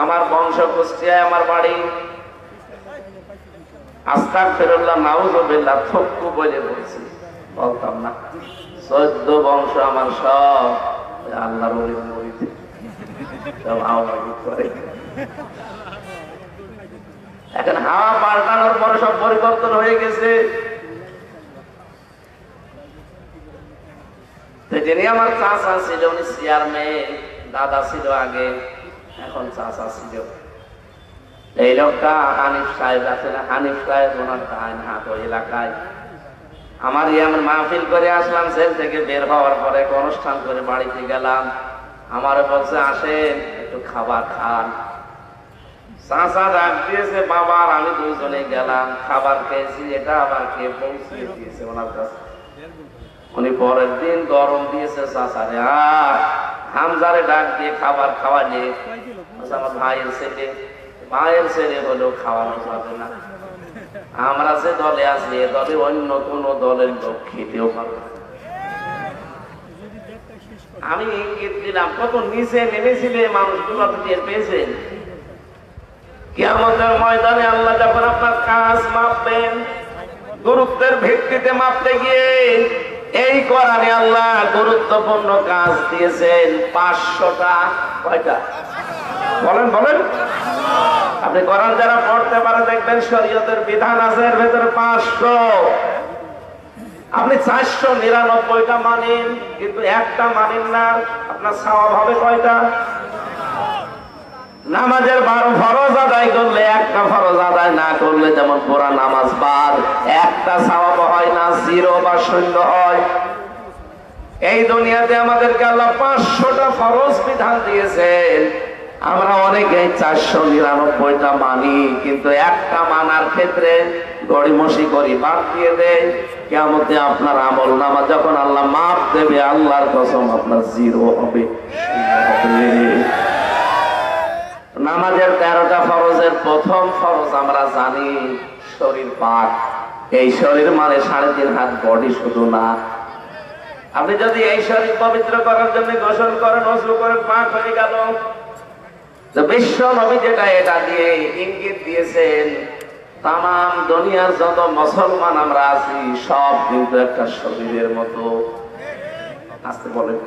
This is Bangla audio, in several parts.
আমার বংশ কুষ্টিয়ায়, আমার বাড়ি। আস্তাগফিরুল্লাহ, নাউযুবিল্লাহ, থক্কু বলে বলছি, বলতাম না। 14 বংশ আমার সব আল্লাহর ওলির মুরিদ, সব আওয়ামী করে। এখন হাওয়া পাল্টানোর পরে সব পরিবর্তন হয়ে গেছে। যিনি আমার চাচা ছিল উনি চেয়ারম্যান, দাদা ছিল আগে, এখন চাচা ছিল। এই লোকটা হানিফ সাহেব আছে না, হানিফ সাহেব, ওনার ডাইন হাত ওই এলাকায়। আমার মাহফিল করে আসলাম, জেল থেকে বের হওয়ার পরে অনুষ্ঠান করে বাড়িতে গেলাম। আমার বলছে আসেন একটু খাবার খান। চাচা ডাক দিয়েছে বাবা, আর আমি দুজনে গেলাম, খাবার খেয়েছি, এটা আবার খেয়ে পৌঁছে দিয়েছে ওনার কাছে। উনি পরের দিন গরম দিয়েছে চাচারে, হামজারে ডাক দিয়ে খাবার খাওয়ালে। আমার ভাইয়ের ছেলে, মায়ের ছেলে হলেও খাওয়ানো যাবে না, আমরা যে দলে আছি এ দলে অন্য কোন দলের লোক খেতেও পারবে না। আমি ইঙ্গিত দিলাম, কত নিচে নেমেছিলে মানুষগুলো, আপনি টের পেয়েছেন? কিয়ামতের ময়দানে আল্লাহ যখন আপনার কাজ মাপবেন, গুরুত্বের ভিত্তিতে মাপতে গিয়ে এই কোরআনে আল্লাহ গুরুত্বপূর্ণ কাজ দিয়েছেন 500টা। কয়টা বলেন বলেন? আপনি কোরআন যারা পড়তে পারে দেখবেন শরীয়তের বিধান আছে এর ভেতরে 500। আপনি 499টা মানেন, কিন্তু একটা মানেন না, আপনার সওয়াব হবে কয়টা? নামাজের 12 ফরজ আদায় করলে একটা ফরজ আদায় না করলে যেমন পুরা নামাজ বাদ, একটা সওয়াব হয় না, 0 বা 0 হয়। এই দুনিয়াতে আমাদেরকে আল্লাহ 500টা ফরজ বিধান দিয়েছেন। আমরা অনেকে 499টা মানি, কিন্তু একটা মানার ক্ষেত্রে গড়িমসি করি, বাদ দিয়ে দেয়। কিয়ামতে আপনার আমল নামা যখন আল্লাহ মাপ দেবে, আল্লাহর কসম আপনার 0 হবে। নামাজের 13টা ফরজের প্রথম ফরজ আমরা জানি শরীর পাক। এই শরীর মানে 3.5 হাত বডি শুধু না। আপনি যদি এই শরীর পবিত্র করার জন্য গোসল করেন, ওযু করেন, পাক হয়ে গেল। তো বিশ্ব নবী যেটা এটা দিয়ে ইঙ্গিত দিয়েছেন, তামাম দুনিয়ার যত মুসলমান আমরা আছি সব কিন্তু একটা শরীরের মতো। আসতে বলেন,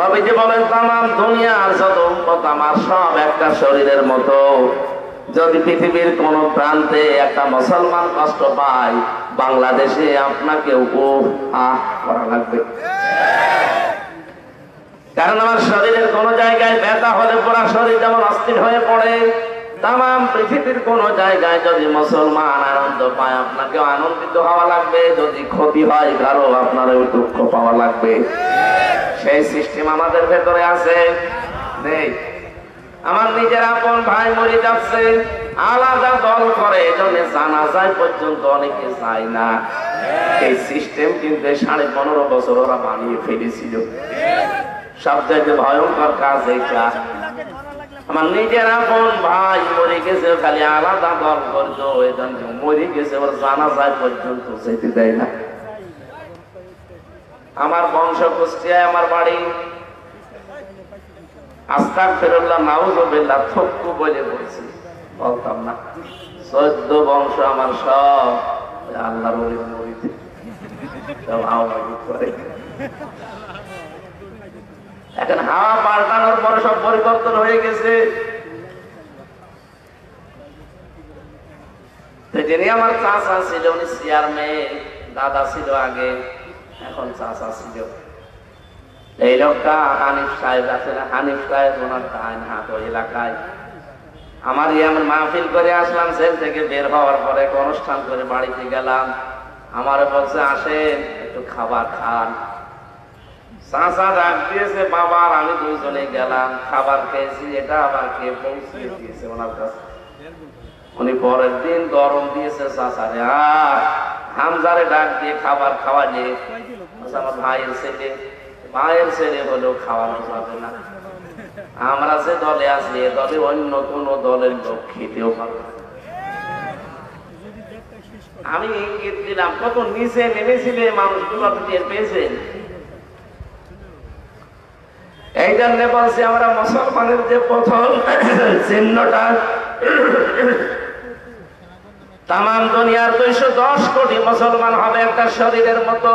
নবীজি বলেন তামাম দুনিয়ার যত উম্মত আমার সব একটা শরীরের মতো। যদি পৃথিবীর কোন প্রান্তে একটা মুসলমান কষ্ট পায়, বাংলাদেশে আপনাকে করা লাগবে। কারণ আমার শরীরের কোন জায়গায় ব্যথা হলে পুরা শরীর যেমন অস্থির হয়ে পড়ে, তামাম পৃথিবীর কোন জায়গায় যদি মুসলমান আনন্দ পায়, আপনাকেও আনন্দিত হওয়া লাগবে। যদি ক্ষতি হয় কারো, আপনারও দুঃখ পাওয়া লাগবে। সেই সিস্টেম আমাদের ভেতরে আছে নেই? আমার নিজের আপন ভাই মরে যাচ্ছে, আলাদা দল করে, এজন্য জানাজায় পর্যন্ত অনেকে যায় না। এই সিস্টেম কিন্তু 15.5 বছর ওরা বানিয়ে ফেলেছিল। সবচেয়ে ভয়ঙ্কর কাজ এইটা। আমার নিজের আপন ভাই মরে গেছে, খালি আলাদা দল করতো, এজন্য মরে গেছে ওর জানাজায় পর্যন্ত যেতে দেয় না। আমার বংশ কুষ্টিয়ায়, আমার বাড়ি। আস্তাগফিরুল্লাহ, নাউযুবিল্লাহ, থক্কু বলে বলছি, বলতাম না। 14 বংশ আমার সব আল্লাহর ওলির মুরিদ, সব আওয়ামী করে। এখন হাওয়া পাল্টানোর পরে সব পরিবর্তন হয়ে গেছে। যিনি আমার চাচা ছিল উনি চেয়ারম্যান, দাদা ছিল আগে, এখন চাচা ছিল। এই লোকটা হানিফ সাহেব আছে না, হানিফ সাহেব, ওনার ডাইন হাত ওই এলাকায়। আমার মাহফিল করে আসলাম, জেল থেকে বের হওয়ার পরে অনুষ্ঠান করে বাড়িতে গেলাম। আমার বলছে আসেন একটু খাবার খান। চাচা ডাক দিয়েছে বাবা, আর আমি দুজনে গেলাম, খাবার খেয়েছি, এটা আবার খেয়ে পৌঁছে দিয়েছে ওনার কাছে। উনি পরের দিন গরম দিয়েছে চাচারে, হামজারে ডাক দিয়ে খাবার খাওয়ালে। আমার ভাইয়ের ছেলে, মায়ের ছেলে হলেও খাওয়ানো যাবে না, আমরা যে দলে আছি এ দলে অন্য কোন দলের লোক খেতেও পারবে না। আমি ইঙ্গিত দিলাম, কত নিচে নেমেছিলে মানুষগুলো, আপনি টের পেয়েছেন? এই জন্য বলছি আমরা মুসলমানের যে প্রথম চিহ্নটা তাম দুনিয়ার 210 কোটি মুসলমান হবে একটা শরীরের মতো,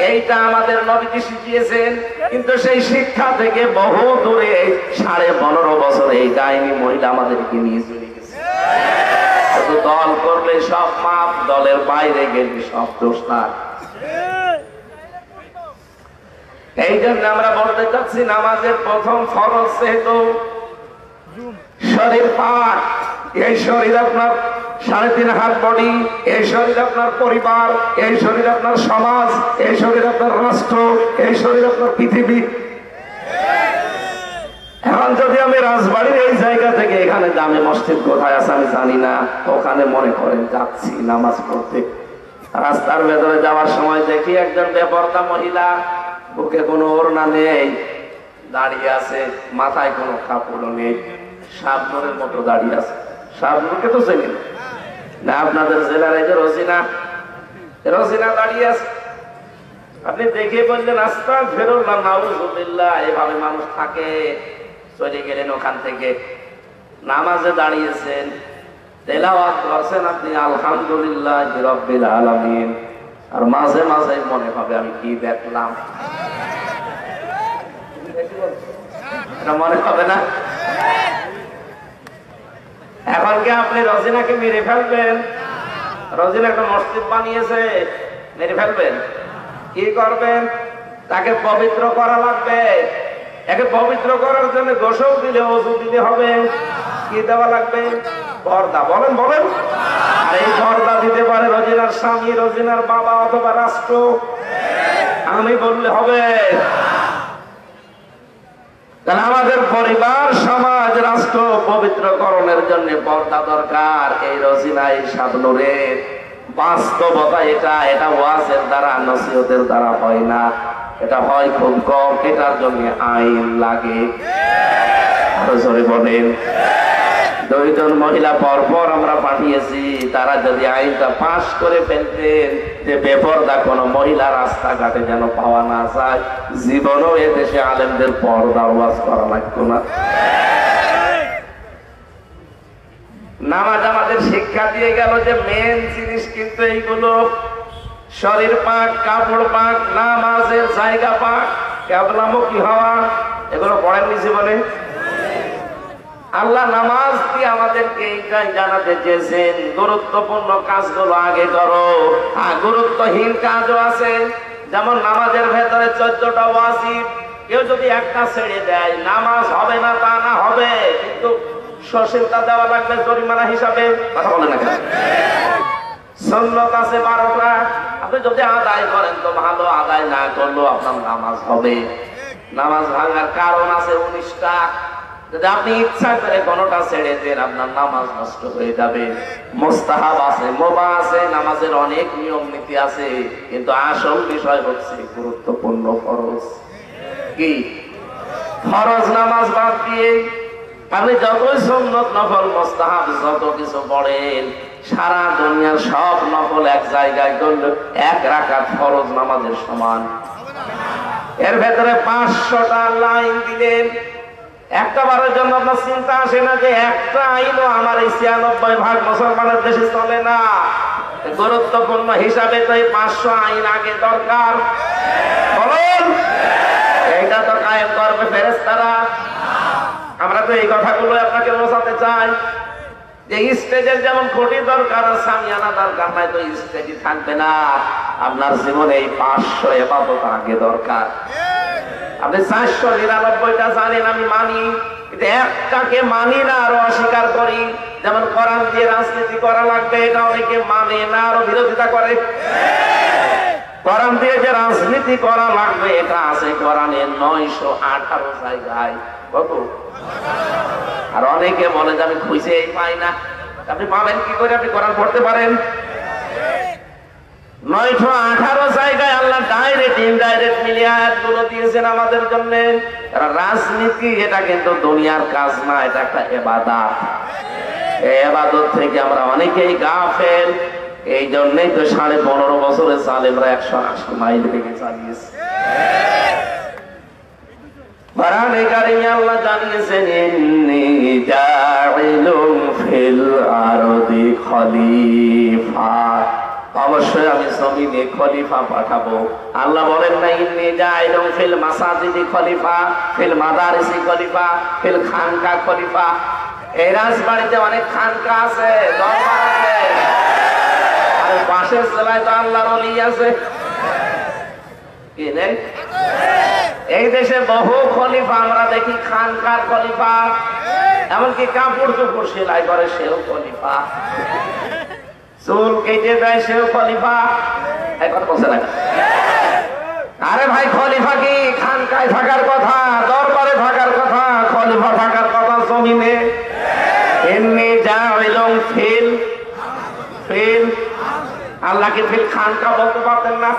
এইটা আমাদের নবীজি শিখিয়েছেন। কিন্তু সেই শিক্ষা থেকে বহু দূরে 15.5 বছর এই ডাইনি মহিলা আমাদেরকে নিয়ে চলে গেছে। শুধু দল করলে সব মাপ, দলের বাইরে গেলে সব দোষ তার। এই জন্য আমরা বলতে চাচ্ছি নামাজের প্রথম ফরজ যেহেতু শরীর পাক, এই শরীর আপনার 3.5 হাত বডি, এই শরীর আপনার পরিবার, এই শরীর আপনার সমাজ, এই শরীর আপনার রাষ্ট্র, এই শরীর আপনার পৃথিবী। এখন যদি আমি রাজবাড়ির এই জায়গা থেকে এখানে জামে মসজিদ কোথায় আছে আমি জানি না, ওখানে মনে করেন যাচ্ছি নামাজ পড়তে, রাস্তার ভেতরে যাওয়ার সময় দেখি একজন বেপরদা মহিলা, বুকে কোনো ওড়না নেই, দাঁড়িয়ে আছে, মাথায় কোনো কাপড় নেই, শাবনূরের মতো দাঁড়িয়ে আছে। শাবনূরকে তো চেনেন না আপনাদের জেলার? এই যে রোজিনা দাঁড়িয়ে আছে। আপনি দেখে বললেন আস্তাগফিরুল্লাহ, নাউযুবিল্লাহ, এভাবে মানুষ থাকে? চলে গেলেন ওখান থেকে, নামাজে দাঁড়িয়েছেন, তেলাওয়াত করছেন আপনি আলহামদুলিল্লাহি রাব্বিল আলামিন, আর মাঝে মাঝে মনে হবে আমি কি দেখলাম, এটা মনে হবে না? এখন কি আপনি রোজিনাকে মেরে ফেলবেন? রোজিনা একটা মসজিদ বানিয়েছে, মেরে ফেলবেন? কি করবেন? তাকে পবিত্র করা লাগবে। একে পবিত্র করার জন্য গোসল দিলে, ওযু দিলে হবে। কি দেওয়া লাগবে? পর্দা। বলেন বলেন। আর এই পর্দা দিতে পারে রোজিনার স্বামী, রোজিনার বাবা অথবা রাষ্ট্র? আমি বললে হবে? তাহলে আমাদের পরিবার, সমাজ, রাষ্ট্র পবিত্রকরণের জন্য পর্দা দরকার। এই রোজিনা, এই শাবনূরের বাস্তবতা এটা। এটা ওয়াজের দ্বারা, নসিহতের দ্বারা হয় না, এটা হয় খুব কম। এটার জন্য আইন লাগে। আরো জোরে বলেন। 2 জন মহিলা পরপর আমরা পাঠিয়েছি, তারা যদি আইনটা পাশ করে ফেলতেন যে বেপরদা কোন মহিলা রাস্তাঘাটে যেন পাওয়া না যায়, জীবনও এদেশে আলেমদের পর্দার ওয়াজ করা লাগতো না। নামাজ আমাদের শিক্ষা দিয়ে গেল যে মেন জিনিস কিন্তু এইগুলো, শরীর পাক, কাপড় পাক, নামাজের জায়গা পাক, কেবলামুখী হওয়া, এগুলো পড়েননি জীবনে? আল্লাহ নামাজ দিয়ে আমাদেরকে এইটাই জানাতে চেয়েছেন, গুরুত্বপূর্ণ কাজগুলো আগে করো। আর গুরুত্বহীন কাজও আছে, যেমন নামাজের ভেতরে 14টা ওয়াজিব, কেউ যদি একটা ছেড়ে দেয় নামাজ হবে না তা না, হবে, কিন্তু সশীলতা দেওয়া লাগবে জরিমানা হিসাবে। কথা বলে না কেন? সুন্নত আছে 12টা, আপনি যদি আদায় করেন তো ভালো, আদায় না করলেও আপনার নামাজ হবে। নামাজ ভাঙার কারণ আছে 19টা, যদি আপনি ইচ্ছা করে কোনটা ছেড়ে দেন আপনার নামাজ নষ্ট হয়ে যাবে। মুস্তাহাব আছে, মুবাহ আছে, নামাজের অনেক নিয়ম নীতি আছে, কিন্তু আসল বিষয় হচ্ছে গুরুত্বপূর্ণ ফরজ। কি ফরজ নামাজ বাদ দিয়ে আপনি যতই সুন্নত, নফল, মুস্তাহাব যত কিছু পড়েন, সারা দুনিয়ার সব নফল এক জায়গায় করলে 1 রাকাত ফরজ নামাজের সমান। এর ভেতরে 500টা লাইন দিলেন, একটা বারের জন্য আপনার চিন্তা আসে না যে একটা আইনও আমার এই 96% মুসলমানের দেশে চলে না? গুরুত্বপূর্ণ হিসাবে তো এই 500 আইন আগে দরকার। বলুন, এইটা তো কায়েম করবে ফেরেশতারা। আমরা তো এই কথাগুলো আপনাকে বোঝাতে চাই যে স্টেজের যেমন খুঁটি দরকার, সামিয়ানা দরকার নাই, তো স্টেজই থাকবে না। আপনার জীবনে এই 500 ইবাদত আগে দরকার। আপনি 499টা জানেন, আমি মানি, কিন্তু একটাকে মানি না, আরো অস্বীকার করি। যেমন কোরআন দিয়ে রাজনীতি করা লাগবে, এটা অনেকে মানে না, আরো বিরোধিতা করে। কোরআন দিয়ে যে রাজনীতি করা লাগবে এটা আছে কোরআনে 918 জায়গায়। কত? আর অনেকে বলে যে আমি খুঁজেই পাই না। আপনি পাবেন কি করে? আপনি কোরআন পড়তে পারেন? 918 জায়গায় আল্লাহ ডাইরেক্ট ইনডাইরেক্ট মিলিয়ে আয়াতগুলো দিয়েছেন আমাদের জন্য। রাজনীতি এটা কিন্তু দুনিয়ার কাজ না, এটা একটা ইবাদত। এই ইবাদত থেকে আমরা অনেকেই গাফেল। এই জন্যই তো 15.5 বছরে জালেমরা 180 মাইল বেগে চালিয়েছে। কোরআনে কারিমে আল্লাহ জানিয়েছেন ইন্নী জাইলুন ফিল আরদি খলিফা, অবশ্যই আমি জমিনে খলিফা পাঠাবো। আল্লাহ বলেন না ইন্নী জাইলুন ফিল মাসাজিদি খলিফা, ফিল মাদারিসি খলিফা, ফিল খানকা খলিফা। এই রাজবাড়িতে অনেক খানকা আছে, দরবার আছে, আর পাশের জেলায় তো আল্লাহর ওলি আছে, কি নেই? এই দেশে বহু খলিফা আমরা দেখি, খানকার খলিফা, এমনকি কাপড় চোপড় সেলাই করে সেও খলিফা, চুল কেটে দেয় সেও খলিফা। এখন বলছে না, আরে ভাই খলিফা কি খানকায় থাকার কথা, দরবারে থাকার কথা, খলিফা থাকার কথা জমিনে। এমনি জাইলুন ফিল ফিল, আল্লাহ কি ফিল খানকা বলতে পারতেন না?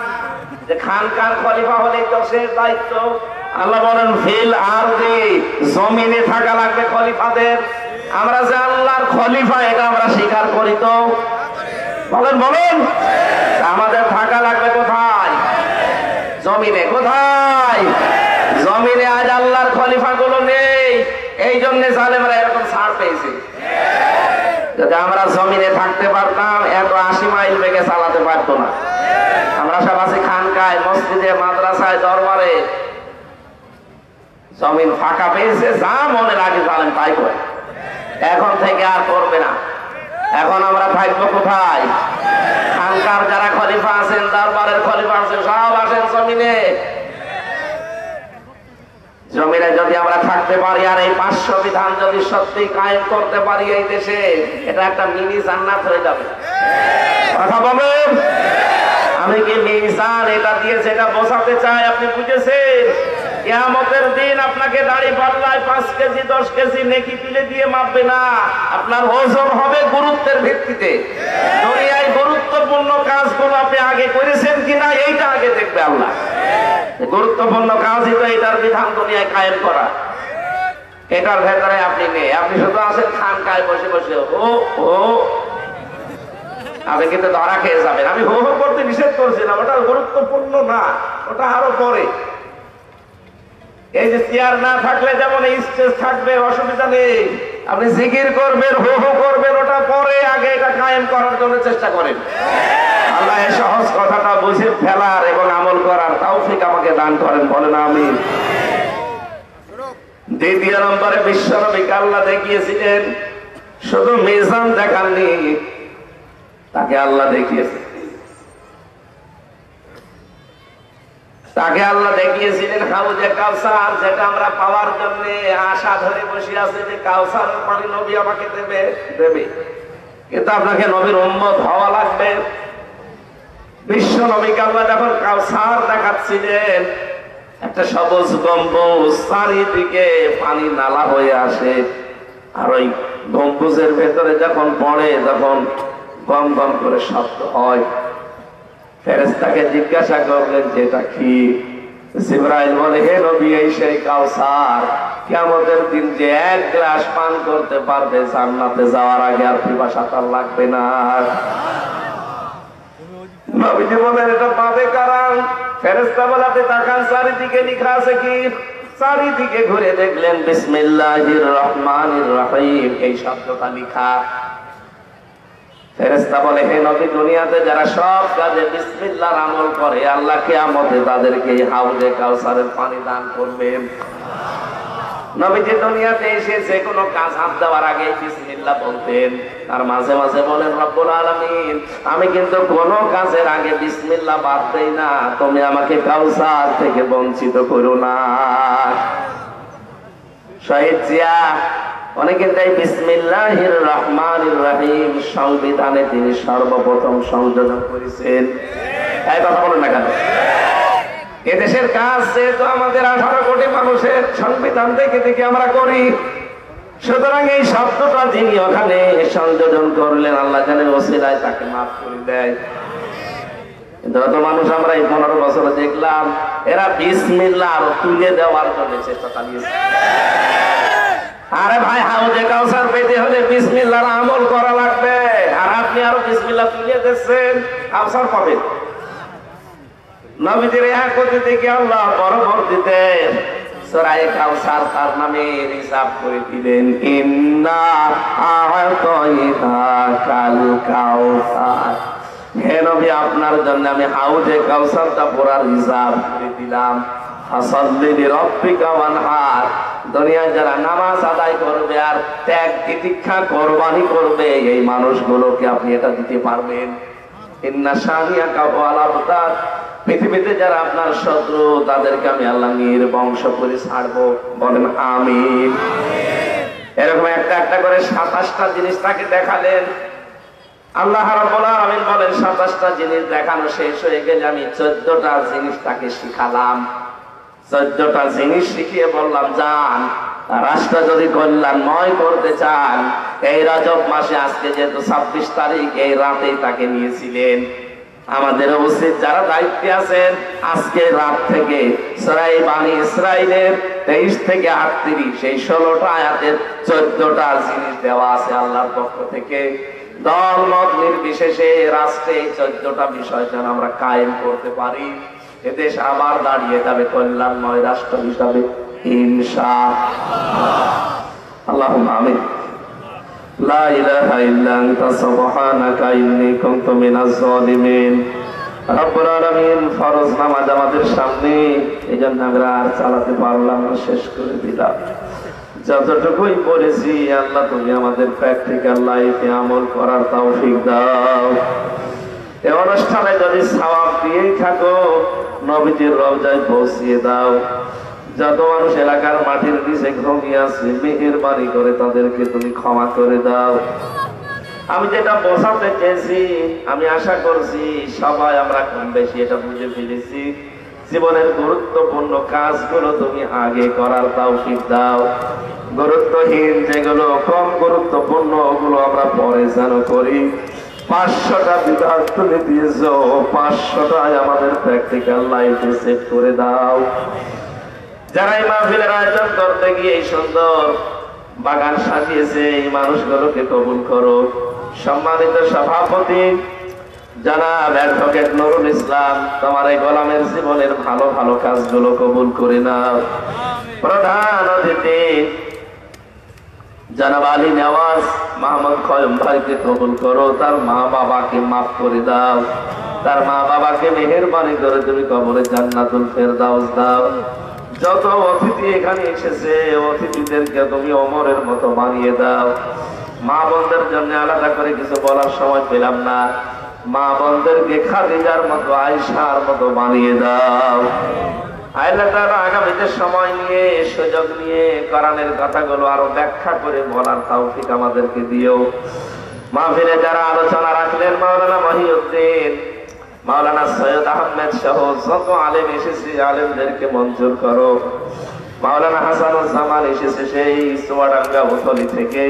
যে খানকার খলিফা হলে তো শেষ দায়িত্ব। আল্লাহ বলেন ফিল আরদি, জমিনে থাকা লাগবে খলিফাদের। আমরা যে আল্লাহর খলিফা এটা আমরা স্বীকার করি তো? বলেন বলেন, আমাদের থাকা লাগবে কোথায়? জমিনে। কোথায়? জমিনে। আজ আল্লাহর খলিফা গুলো নেই, এই জন্য জালেমরা এরকম ছাড় পেয়েছে। যদি আমরা জমিনে থাকতে পারতাম এত 80 মাইল বেগে চালাতে পারতো না। আমরা সব আছি খানকায়, মসজিদে, মাদ্রাসায়, দরবারে। জমিন ফাঁকা পেয়েছে, যা মনে লাগে জালেম তাই করে। এখন থেকে আর করবে না। এখন আমরা থাকবো কোথায়? খানকার যারা খলিফা আছেন, দরবারের খলিফা আছেন, সব আসেন জমিনে। জমিনে যদি আমরা থাকতে পারি আর এই 500 বিধান যদি সত্যি কায়েম করতে পারি এই দেশে, এটা একটা মিনি জান্নাত হয়ে যাবে। কথা বলেন, আমি কি মিজান এটা দিয়ে যেটা বোঝাতে চাই আপনি বুঝেছেন? কিয়ামতের দিন আপনাকে দাড়ি পাল্লায় 5 কেজি 10 কেজি নেকি তুলে দিয়ে মাপবে না, আপনার ওজন হবে গুরুত্বের ভিত্তিতে। দুনিয়ায় গুরুত্বপূর্ণ কাজগুলো আপনি আগে করেছেন কিনা এইটা আগে দেখবে আল্লাহ। গুরুত্বপূর্ণ কাজই তো এটার বিধান দুনিয়ায় কায়েম করা। এটার ভেতরে আপনি নেই, আপনি শুধু আছেন খানকায় বসে বসে ও ও। আপনি কিন্তু ধরা খেয়ে যাবেন। আমি হো হো করতে নিষেধ করছিলাম, ওটা গুরুত্বপূর্ণ না, ওটা আরো পরে। এই যে চেয়ার না থাকলে যেমন স্টেজ থাকবে, অসুবিধা নেই। আপনি জিকির করবেন, হো হো করবেন, ওটা পরে, আগে এটা কায়েম করার জন্য চেষ্টা করেন। আল্লাহ এই সহজ কথাটা বুঝে ফেলার এবং আমল করার তৌফিক আমাকে দান করেন, বলেন আমিন। দ্বিতীয় নম্বরে বিশ্বনবীকে আল্লাহ দেখিয়েছিলেন, শুধু মিজান দেখাননি, তাকে আল্লাহ দেখিয়েছে, তাকে আল্লাহ দেখিয়েছিলেন হাউজে কাউসার, যেটা আমরা পাওয়ার জন্য আশা ধরে বসে আছে যে কাউসারের পানি নবী আমাকে দেবে দেবে, কিন্তু আপনাকে নবীর উম্মত হওয়া লাগবে। বিশ্ব নবীকে আল্লাহ যখন কাউসার দেখাচ্ছিলেন, একটা সবুজ গম্বুজ, চারিদিকে পানি নালা হয়ে আসে, আর ওই গম্বুজের ভেতরে যখন পড়ে তখন গম গম করে শব্দ হয়। ফেরেশতাকে জিজ্ঞাসা করলেন যেটা কি? জিবরাইল বলে, হে নবী, এই সেই কাউসার, কিয়ামতের দিন যে 1 গ্লাস পান করতে পারবে জান্নাতে যাওয়ার আগে আর পিপাসা তার লাগবে না। নবীজি বলেন, এটা পাবে কারা? ফেরেশতা বলে, আপনি তাকান, চারিদিকে লেখা আছে কি? চারিদিকে ঘুরে দেখলেন বিসমিল্লাহির রহমানির রহিম, এই শব্দটা লেখা। ফেরেশতা বলে, হে নবী, দুনিয়াতে যারা সব কাজে বিসমিল্লাহর আমল করে, আল্লাহ কিয়ামতে তাদেরকে হাউজে কাউসারের পানি দান করবেন। নবীজি দুনিয়াতে এসে যে কোনো কাজ হাত দেওয়ার আগে বিসমিল্লাহ বলতেন। আর মাঝে মাঝে বলেন, রব্বুল আলামিন, আমি কিন্তু কোনো কাজের আগে বিসমিল্লাহ বাদ দেই না, তুমি আমাকে কাউসার থেকে বঞ্চিত করো না। শহীদ জিয়া অনেকে তাই বিসমিল্লাহির রহমানির রহিম সংবিধানে তিনি সর্বপ্রথম সংযোজন করেছেন। তাই কথা বলেন না কেন? এদেশের কাজ যেহেতু আমাদের 18 কোটি মানুষের সংবিধান দেখে দেখে আমরা করি, সুতরাং এই শব্দটা যিনি ওখানে সংযোজন করলেন, আল্লাহ জানে ওসিলায় তাকে মাফ করে দেয়। যত মানুষ আমরা এই 15 বছরে দেখলাম, এরা বিসমিল্লাহ আরো তুলে দেওয়ার জন্য চেষ্টা চালিয়েছে। আরে ভাই, হাউজে কাউসার পেতে হলে বিসমিল্লাহর আমল করা লাগবে, আর আপনি আরো বিসমিল্লাহ তুলে দিচ্ছেন, কাউসার পাবেন। নবীজির এক গতি থেকে আল্লাহ পরবর্তীতে সূরা কাউসার তার নামে হিসাব করে দিলেন, ইন্না আ'তাইনাকাল কাউসার। হে নবী, আপনার জন্য আমি হাউজে কাউসারটা পুরার হিসাব করে দিলাম। ফাসাল্লি লিরাব্বিকা ওয়ানহার। দুনিয়ায় যারা নামাজ আদায় করবে আর ত্যাগ তিতিক্ষা কোরবানি করবে, এই মানুষগুলোকে আপনি এটা দিতে পারবেন। ইন্না শানিয়াকা ওয়াল আবতার। পৃথিবীতে যারা আপনার শত্রু, তাদেরকে আমি আল্লাহ নির্বংশ করে ছাড়বো। বলেন আমিন। এরকম একটা একটা করে 27টা জিনিস তাকে দেখালেন। আল্লাহ রাব্বুল আলামিন বলেন, 27টা জিনিস দেখানো শেষ হয়ে গেলে আমি 14টা জিনিস তাকে শিখালাম। 14টা জিনিস শিখিয়ে বললাম, যান, রাষ্ট্র যদি কল্যাণময় করতে চান, এই রজব মাসে, আজকে যেহেতু 26 তারিখ, এই রাতেই তাকে নিয়েছিলেন। আমাদের উচিত যারা দায়িত্বে আছেন, আজকে রাত থেকে সূরা বানী ইসরাঈলের 23 থেকে 38 এই 16টা আয়াতের 14টা জিনিস দেওয়া আছে আল্লাহর পক্ষ থেকে। দল মত নির্বিশেষে রাষ্ট্রে এই 14টা বিষয় যেন আমরা কায়েম করতে পারি, এদেশ আবার দাঁড়িয়ে যাবে কল্যাণময় রাষ্ট্র হিসাবে ইনশাআল্লাহ। আল্লাহুম্মা আমিন। লা ইলাহা ইল্লা আনতা সুবহানাকা ইন্নী কুনতু মিনাজ জালিমিন। রব্বুল আলামিন ফরজ নামাজ আমাদের সামনে, এইজন্য আমরা আর চালাতে পারলাম না, শেষ করে দিলাম। যতটুকুই পড়েছি আল্লাহ তুমি আমাদের প্র্যাকটিক্যাল লাইফে আমল করার তৌফিক দাও। এই অনুষ্ঠানে যদি সওয়াব দিয়েই থাকো, নবীজির রওজায় পৌঁছিয়ে দাও। যত মানুষ এলাকার মাটির নিচে ঘুমিয়ে আছে, মেহেরবানি করে তাদেরকে তুমি ক্ষমা করে দাও। আমি যেটা বোঝাতে চেয়েছি, আমি আশা করছি সবাই আমরা কম বেশি এটা বুঝে ফেলেছি। জীবনের গুরুত্বপূর্ণ কাজগুলো তুমি আগে করার তৌফিক দাও। গুরুত্বহীন যেগুলো, কম গুরুত্বপূর্ণ, ওগুলো আমরা পরে যেন করি। 500টা বিধান তুমি দিয়েছো, 500টাই আমাদের প্র্যাকটিক্যাল লাইফে সেট করে দাও। যারা এই মাহফিলের আয়োজন করতে গিয়ে এই সুন্দর বাগান সাজিয়েছে, এই মানুষগুলোকে কবুল করো। সম্মানিত সভাপতি জনাব অ্যাডভোকেট নুরুল ইসলাম, তোমার এই গোলামের জীবনের ভালো ভালো কাজগুলো কবুল করে নাও। প্রধান অতিথি জনাব আলী নেওয়াজ মাহমুদ খয়ম ভাইকে কবুল করো। তার মা বাবাকে মাফ করে দাও। তার মা বাবাকে মেহেরবানি করে তুমি কবরে জান্নাতুল ফেরদাউস দাও। যত অতিথি এখানে এসেছে, অতিথিদেরকে তুমি ওমরের মতো বানিয়ে দাও। মা বোনদের জন্য আলাদা করে কিছু বলার সময় পেলাম না। মা বোনদেরকে খাদিজার মতো, আয়েশার মতো বানিয়ে দাও। আল্লাহ তাআলা আগামীতে সময় নিয়ে, সুযোগ নিয়ে কোরআনের কথাগুলো আরো ব্যাখ্যা করে বলার তৌফিক আমাদেরকে দিও। মাহফিলে যারা আলোচনা রাখলেন, মাওলানা মহিউদ্দিন, মাওলানা সৈয়দ আহমেদ সহ যত আলেম এসেছে, আলেমদেরকে মঞ্জুর করো। মাওলানা হাসানুজ্জামান এসেছে সেই চুয়াডাঙ্গা উথলি থেকে,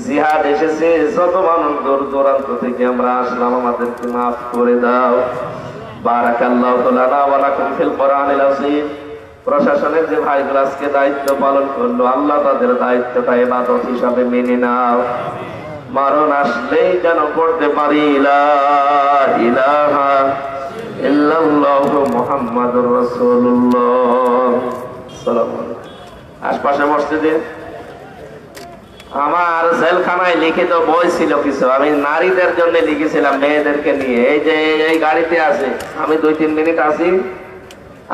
জিহাদ এসেছে, যত মানুষ দূর দূরান্ত থেকে আমরা আসলাম, আমাদেরকে মাফ করে দাও। বারাকাল্লাহু লানা ওয়া লাকুম ফিল কোরআনিল আযীম। প্রশাসনের যে ভাইগুলো আজকে দায়িত্ব পালন করলো, আল্লাহ তাদের দায়িত্বটা ইবাদত হিসাবে মেনে নাও। মরণ আসলেই যেন পড়তে পারি লা ইলাহা ইল্লাল্লাহু মুহাম্মাদুর রাসূলুল্লাহ। সালামু আলাইকুম। আশপাশে মসজিদে আমার জেলখানায় লিখিত বই ছিল কিছু, আমি নারীদের জন্য লিখেছিলাম, মেয়েদেরকে নিয়ে। এই যে এই গাড়িতে আছে, আমি 2-3 মিনিট আছি।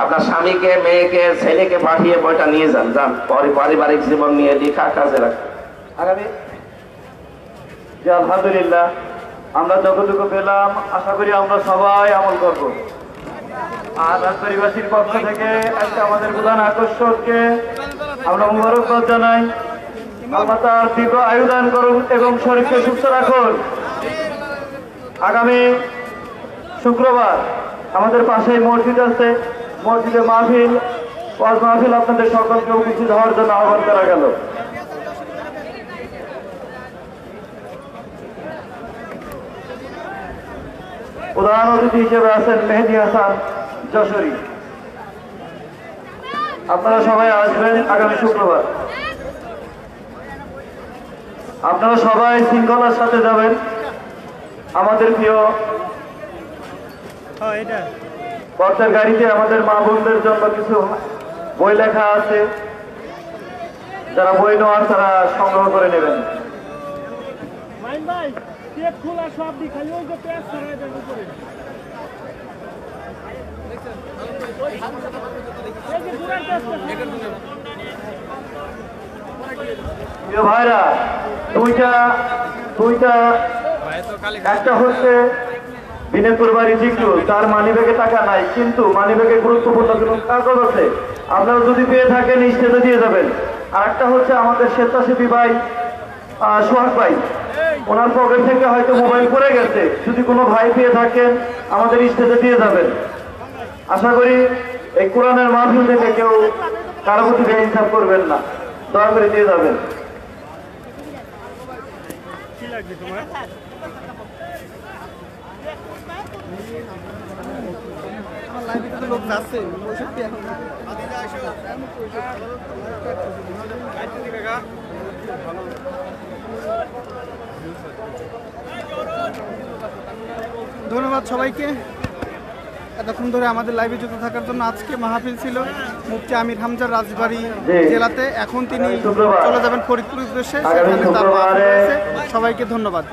আপনার স্বামীকে, মেয়েকে, ছেলেকে পাঠিয়ে বইটা নিয়ে যান। যান, পারিবারিক জীবন নিয়ে লেখা কাজে রাখবেন। আগামী যে আলহামদুলিল্লাহ আমরা যতটুকু পেলাম, আশা করি আমরা সবাই আমল করব। আর রাজবাড়িবাসীর পক্ষ থেকে আজকে আমাদের প্রধান আকর্ষককে আমরা মুবারকবাদ জানাই। আল্লাহ তার দীর্ঘ আয়ু দান করুন এবং শরীরকে সুস্থ রাখুন। আগামী শুক্রবার আমাদের পাশেই মসজিদ আছে, মসজিদে মাহফিল, ওয়াজ মাহফিল, আপনাদের সকলকে উপস্থিত হওয়ার জন্য আহ্বান করা গেল। প্রধান অতিথি হিসেবে আছেন মেহেদী হাসান যশোরী। আপনারা সবাই আসবেন আগামী শুক্রবার। আপনারা সবাই শৃঙ্খলার সাথে যাবেন। আমাদের প্রিয় পর্দার গাড়িতে আমাদের মা বোনদের জন্য কিছু বই লেখা আছে। যারা বই নেওয়ার তারা সংগ্রহ করে নেবেন। প্রিয় ভাইরা, দুইটা একটা হচ্ছে বিনয়পুর বাড়ি জিকু, তার মানিব্যাগে টাকা নাই কিন্তু মানিব্যাগে গুরুত্বপূর্ণ কোনো কাগজ আছে, আপনারা যদি পেয়ে থাকেন স্টেজে দিয়ে যাবেন। আর একটা হচ্ছে আমাদের স্বেচ্ছাসেবী ভাই সোহাগ ভাই, ওনার পকেট থেকে হয়তো মোবাইল পড়ে গেছে, যদি কোনো ভাই পেয়ে থাকেন আমাদের স্টেজে দিয়ে যাবেন। আশা করি এই কোরআনের মাহফিল থেকে কেউ কারো প্রতি বেইনসাফ করবেন না, দয়া করে দিয়ে যাবেন। ধন্যবাদ সবাইকে এতক্ষণ ধরে আমাদের লাইভে যুক্ত থাকার জন্য। আজকে মাহফিল ছিল মুফতি আমির হামজার রাজবাড়ী জেলাতে, এখন তিনি চলে যাবেন ফরিদপুর উদ্দেশ্যে, সেখানে তার মাহফিল রয়েছে। সবাইকে ধন্যবাদ।